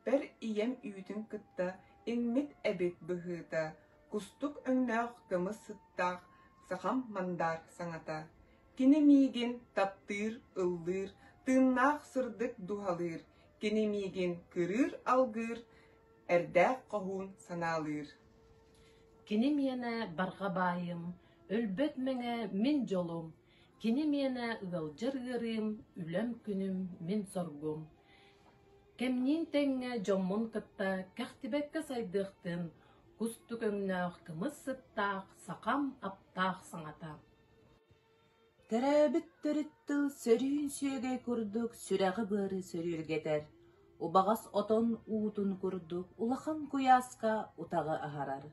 Бер ием үйтін кытта, инмит әбет бұхыта, кустук өңнәқ кымыз сыттақ, сақам мандар саңата. Кенемеген таптыр, ыллыр, тыннақ сырдык духалыр, кенемеген кырыр алгыр, әрдәқ қоғун саналыр. Кенемені барға байым, өлбөт мәңе мен жолым, кенемені ұғалжыр ғырым, үлем күнім мен соргум. Кемнин тәңе жоммон кытта, кәқтібәкке сайдықтын, кустук өңнәқ кымыз сыттақ, сақам аптақ саңата. Тәрәбіт төріттіл сөрүйін сүйеге күрдік, сүрәғі бары сөрүлгетер. Убағас отон уутун күрдік, улахан куяска утағы ахарар.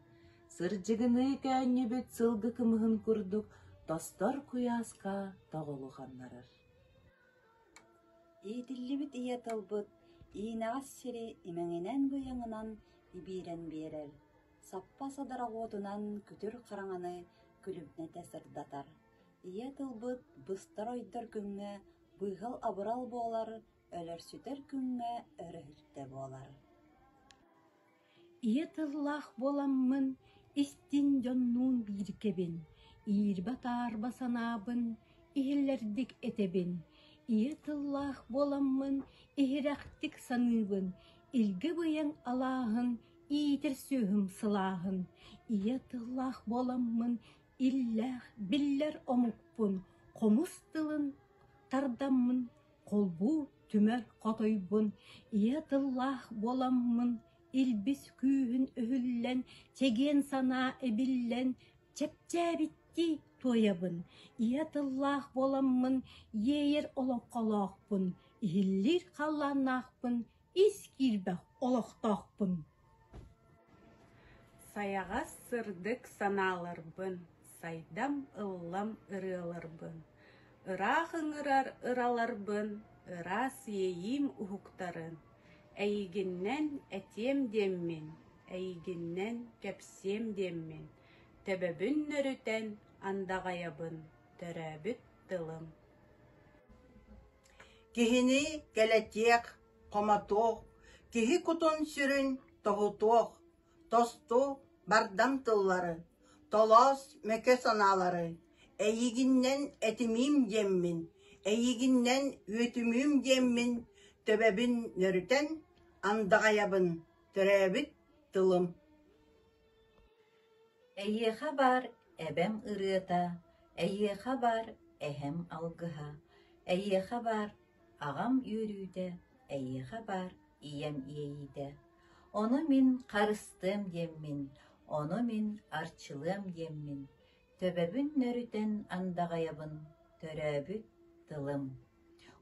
Сыр жігіні кәнебет сылғы кымығын күрдік, достар куяска тағылуғанларыр. Итиллибит ия талбыт, иінағас сири имәңінен бұяңынан ибирен берер. Саппа садара отунан күтір қараңаны күлімне тәсірдатар. Ия талбыт бұстар ойдар күнге бұйғал абырал болар, өлер сүтер күнге өрігірте болар. Ия таллах боламмын, истин жоннуун биркебин, ирбатар басанабын, ихиллердик этебин. Ия таллах боламмын, ихирактик саныбын, илге бұяң алағын, ийтер сүйім сылағын. Ия таллах боламмын, иллах биллер омукпун, комус тылын тардаммын, колбу түмер котойбун. Ия таллах боламмын, илбис күйін өһүллен, чеген сана эбиллен, чепчәбитти тоябын. Ия таллах боламмын, ейер олоққалақпын, ихиллир қалланақпын, искирбәқ олоқтақпын. Саяға сырдык саналарбын, сайдам ыллам ырыларбын. Ырағын ырар ыраларбын, ыра сиейим ухуктарын. Әйгіннен әтем деммен, әйгіннен кәпсем деммен. Төбөбүн нөрүтен андағайабын, төрәбіт тылым. Кихини кәләтек, коматоқ, кихи кутун сүрін тоғутоқ, тосту бардам тыллары, толос мәке саналары, әйігіннен әтімім деммін, әйігіннен өтімім деммін, төбәбін нөрітен андағаябын, төрәбіт тылым. Әйеха бар әбәм ырыта, әйеха бар әһәм алгыха, әйеха бар ағам үйрүйді, әйеха бар ием иейді. Onu min karыстым деммин, onu min арчылым деммин. Төбәбін нөрүтен андағаябын, төрәбіт тылым.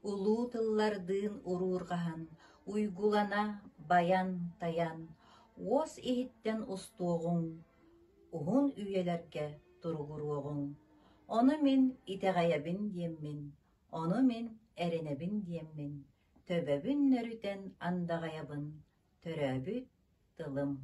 Улуу тыллардын урургахан, уйгулана баян таян. Ос ихиттен устуғың, уғын үйелерге тургуруғың. Onu min итеғаябын деммин, onu min әренебін деммин. Төбәбін нөрүтен андағаябын, төрәбіт тылым.